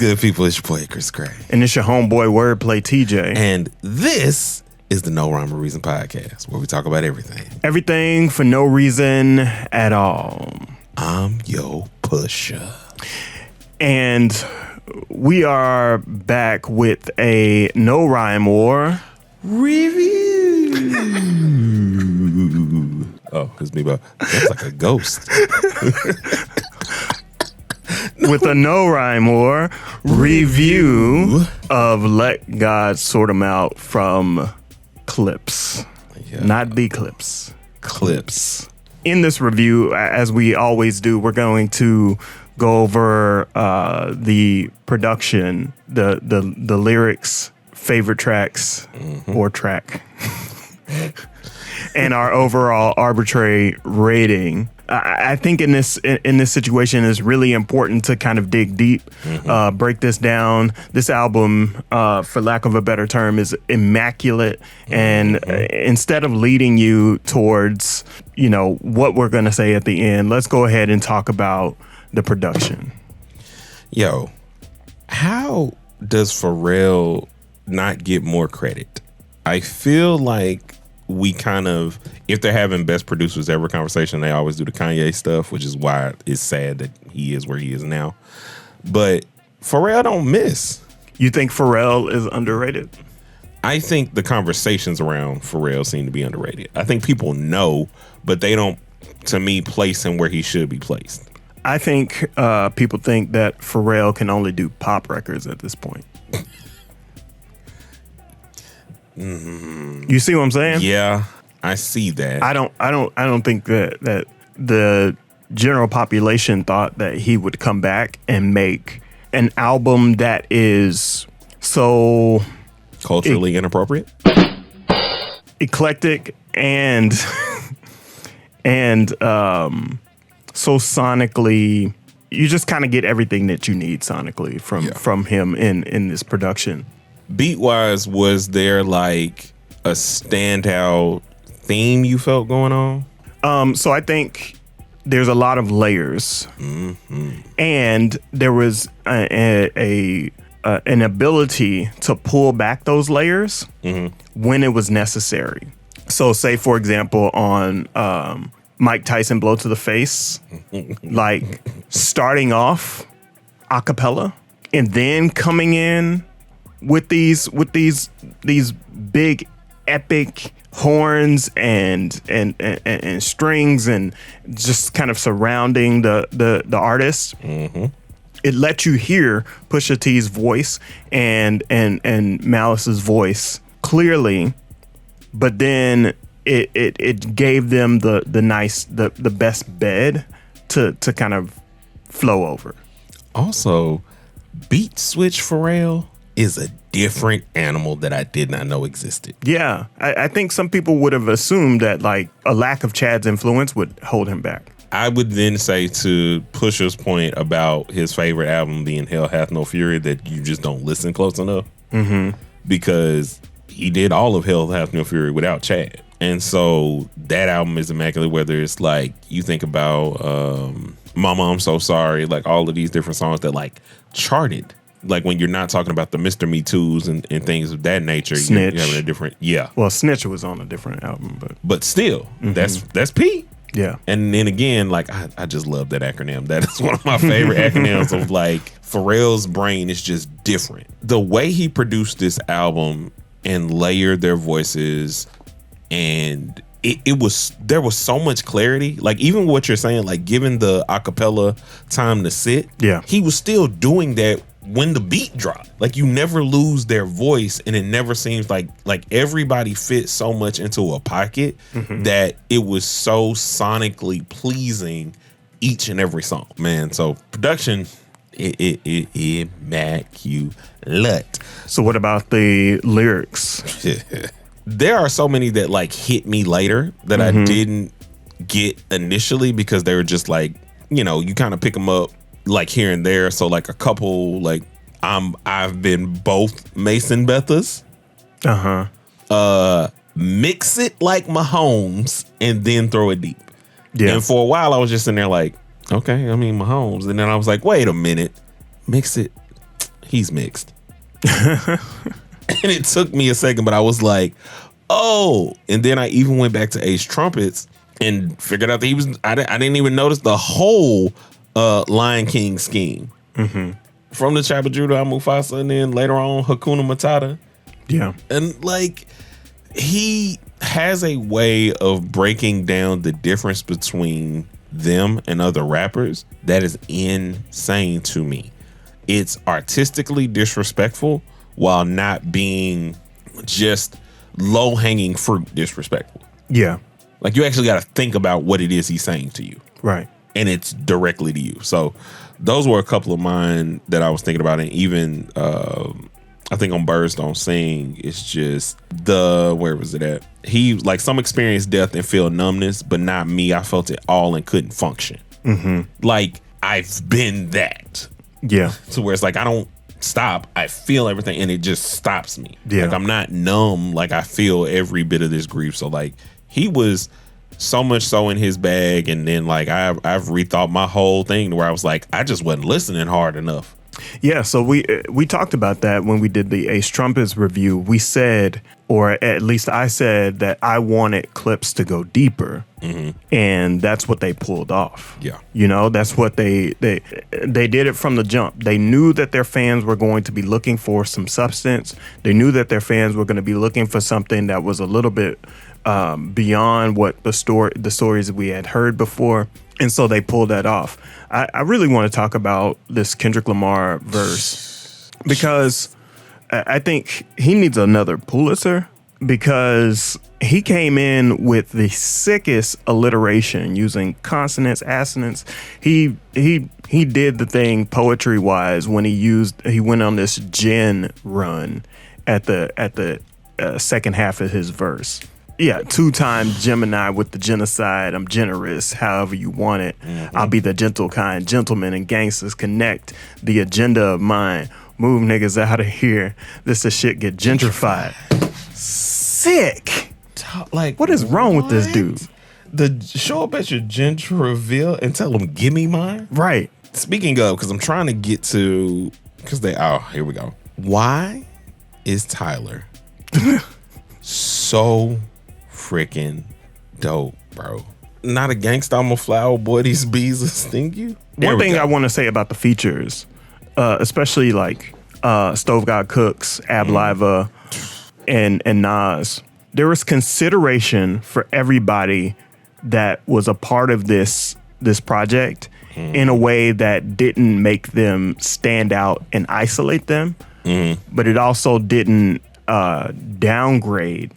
good, people? It's your boy, Icarus Gray. And it's your homeboy, WordPlay TJ. And this is the No Rhyme or Reason podcast, where we talk about everything. Everything for no reason at all. I'm your pusher. And we are back with a No Rhyme or Review. Oh, it's me, but that's like a ghost. with a No Rhyme or review of Let God Sort 'Em Out from Clipse. Yeah. Not the Clipse. Clipse. In this review, as we always do, we're going to go over the production, the lyrics, favorite tracks, or track, and our overall arbitrary rating. I think in this situation, it's really important to kind of dig deep, break this down. This album, for lack of a better term, is immaculate. And instead of leading you towards, what we're going to say at the end, let's go ahead and talk about the production. Yo, how does Pharrell not get more credit? I feel like we kind of, if they're having best producers ever conversation, they always do the Kanye stuff, which is why it's sad that he is where he is now. But Pharrell don't miss. You think Pharrell is underrated? I think the conversations around Pharrell seem to be underrated. I think people know, but they don't, to me, place him where he should be placed. I think people think that Pharrell can only do pop records at this point. You see what I'm saying? Yeah, I see that. I don't think that the general population thought that he would come back and make an album that is so culturally inappropriate, eclectic, and so sonically, you just kind of get everything that you need sonically from him in this production. Beat wise, was there like a standout theme you felt going on? So I think there's a lot of layers, and there was an ability to pull back those layers when it was necessary. So, say for example, on Mike Tyson "Blow to the Face," like starting off a cappella and then coming in with these big epic horns and strings and just kind of surrounding the artist. It let you hear Pusha T's voice and Malice's voice clearly, but then it gave them the best bed to kind of flow over. Also, beat switch Pharrell is a different animal that I did not know existed. Yeah, I think some people would have assumed that like a lack of Chad's influence would hold him back. I would then say, to Pusha's point about his favorite album being Hell Hath No Fury, that you just don't listen close enough. Because he did all of Hell Hath No Fury without Chad. And so that album is immaculate, whether it's like you think about Mama I'm So Sorry, like all of these different songs that like charted. Like when you're not talking about the Mr. Me Too's and things of that nature, Snitch. You're having a different, Well, Snitch was on a different album, but still, that's P. Yeah. And then again, like I just love that acronym. That is one of my favorite acronyms of like Pharrell's brain is just different. The way he produced this album and layered their voices, and there was so much clarity. Like even what you're saying, like giving the acapella time to sit. Yeah. He was still doing that when the beat dropped. Like you never lose their voice, and it never seems like everybody fits so much into a pocket that it was so sonically pleasing each and every song. Man, so production immaculate. So what about the lyrics? There are so many that like hit me later that I didn't get initially, because they were just like, you kind of pick them up like here and there. So like a couple, like I've been both Mason Bethas. Mix it like Mahomes and then throw it deep. Yeah. And for a while I was just in there like, okay, I mean Mahomes. And then I was like, wait a minute, mix it he's mixed. And it took me a second, but I was like, oh. And then I even went back to Ace Trumpets and figured out that he was, I didn't even notice the whole Lion King scheme. Mm-hmm. From the Tribe of Judah, Mufasa, and then later on Hakuna Matata. Yeah. And like, he has a way of breaking down the difference between them and other rappers that is insane to me. It's artistically disrespectful while not being just low-hanging fruit disrespectful. Yeah. Like, you actually got to think about what it is he's saying to you. Right. And it's directly to you. So those were a couple of mine that I was thinking about. And even I think on Birds Don't Sing, it's just where was it at? He, like, some experience death and feel numbness, but not me. I felt it all and couldn't function. Mm-hmm. Like, I've been that. Yeah. So where it's like, I don't stop. I feel everything and it just stops me. Yeah. Like, I'm not numb. Like, I feel every bit of this grief. So like, he was so much so in his bag. And then like, I've rethought my whole thing to where I was like, I just wasn't listening hard enough. Yeah, so we talked about that when we did the Ace Trumpets review. We said, or at least I said, that I wanted Clipse to go deeper, and that's what they pulled off. Yeah, you know, that's what they did it from the jump. They knew that their fans were going to be looking for some substance. They knew that their fans were going to be looking for something that was a little bit beyond what the stories we had heard before. And so they pulled that off. I really want to talk about this Kendrick Lamar verse because I think he needs another Pulitzer because he came in with the sickest alliteration using consonants, assonants. He did the thing poetry wise when he went on this gin run at the second half of his verse. Yeah, 2-time Gemini with the genocide. I'm generous, however you want it. Mm-hmm. I'll be the gentle kind. Gentlemen and gangsters connect the agenda of mine. Move niggas out of here. This shit get gentrified. Sick. Like, what is wrong with this dude? Show up at your gentry reveal and tell them, give me mine. Right. Speaking of, because I'm trying to get to, here we go. Why is Tyler so freaking dope, bro? Not a gangsta, I'm a flower boy, these bees will sting you. One thing I want to say about the features, especially like Stove God Cooks, Ab Liva, and Nas, there was consideration for everybody that was a part of this project in a way that didn't make them stand out and isolate them, but it also didn't downgrade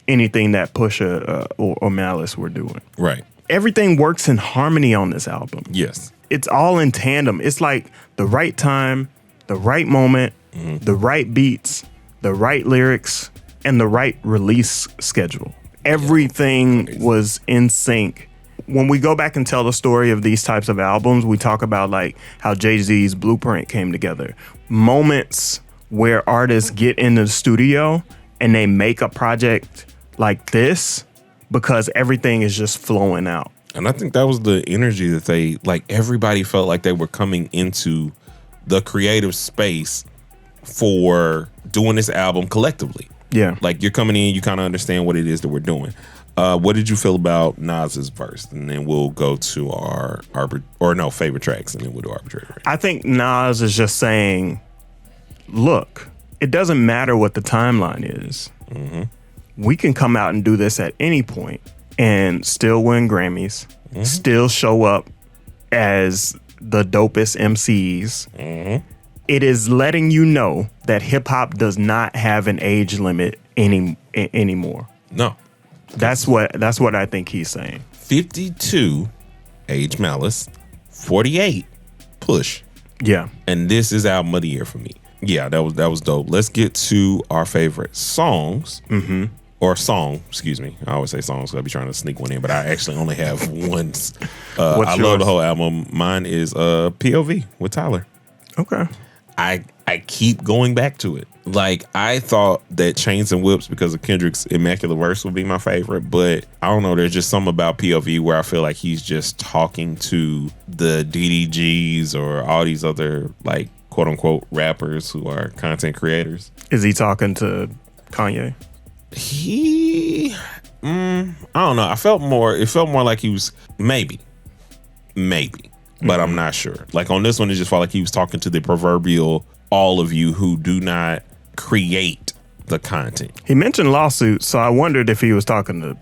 anything that Pusha or Malice were doing. Right. Everything works in harmony on this album. Yes. It's all in tandem. It's like the right time, the right moment, the right beats, the right lyrics, and the right release schedule. Everything was in sync. When we go back and tell the story of these types of albums, we talk about like how Jay-Z's Blueprint came together. Moments where artists get in the studio and they make a project like this because everything is just flowing out. And I think that was the energy that they, like, everybody felt like they were coming into the creative space for doing this album collectively. Yeah. Like, you're coming in, you kind of understand what it is that we're doing. What did you feel about Nas's verse? And then we'll go to our favorite tracks, and then we'll do arbitrary. I think Nas is just saying, look, it doesn't matter what the timeline is. Mm-hmm. We can come out and do this at any point and still win Grammys, still show up as the dopest MCs. Mm-hmm. It is letting you know that hip hop does not have an age limit anymore. No. That's what I think he's saying. 52, Age Malice. 48, Push. Yeah. And this is album of the year for me. Yeah, that was dope. Let's get to our favorite songs. Mm-hmm. Or song, excuse me. I always say songs because I be trying to sneak one in, but I actually only have one. I love the whole album. Mine is POV with Tyler. Okay. I keep going back to it. Like, I thought that Chains and Whips, because of Kendrick's immaculate verse, would be my favorite, but I don't know. There's just something about POV where I feel like he's just talking to the DDGs or all these other like quote unquote rappers who are content creators. Is he talking to Kanye? I don't know. It felt more like he was maybe, but I'm not sure. Like on this one, it just felt like he was talking to the proverbial all of you who do not create the content. He mentioned lawsuits, so I wondered if he was talking to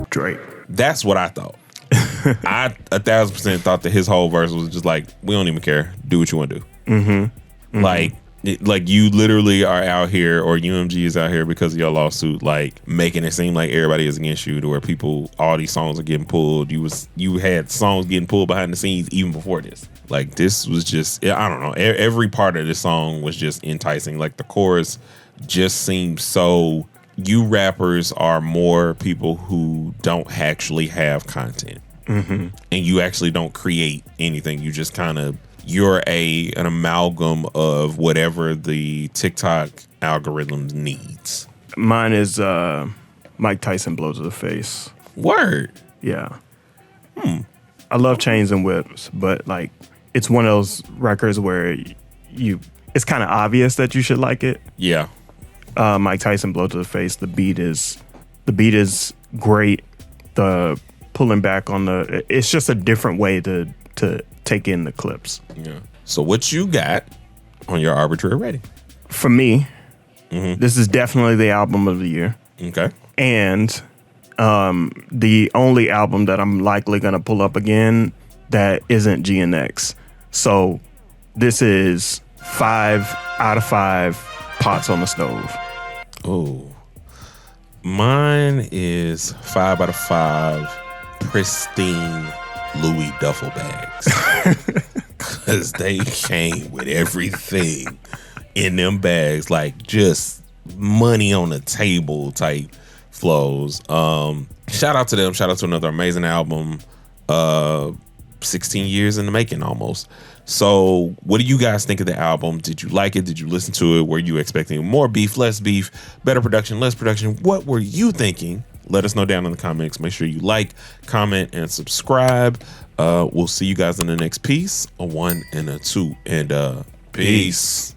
Drake. That's what I thought. I 1,000% thought that his whole verse was just like, we don't even care. Do what you want to do. Like you literally are out here, or UMG is out here because of your lawsuit, like making it seem like everybody is against you, to where all these songs are getting pulled. You had songs getting pulled behind the scenes even before this. Like this was just, I don't know. Every part of this song was just enticing. Like the chorus just seemed so. You rappers are more people who don't actually have content, and you actually don't create anything. You just kind of. You're an amalgam of whatever the TikTok algorithm needs. Mine is Mike Tyson Blow to the Face. Word. Yeah. I love Chains and Whips, but like it's one of those records where it's kind of obvious that you should like it. Yeah. Mike Tyson Blow to the Face. The beat is great. The pulling back on it's just a different way to take in the clips. Yeah. So what you got on your arbitrary rating? For me, this is definitely the album of the year. Okay. And the only album that I'm likely going to pull up again that isn't GNX. So this is 5 out of 5 pots on the stove. Oh. Mine is 5 out of 5 pristine Louis duffel bags, because they came with everything in them bags, like just money on the table type flows. Shout out to them. Shout out to another amazing album. 16 years in the making almost. So what do you guys think of the album? Did you like it? Did you listen to it? Were you expecting more beef, less beef, better production, less production? What were you thinking? Let us know down in the comments. Make sure you like, comment, and subscribe. We'll see you guys in the next piece, a 1 and a 2. And peace.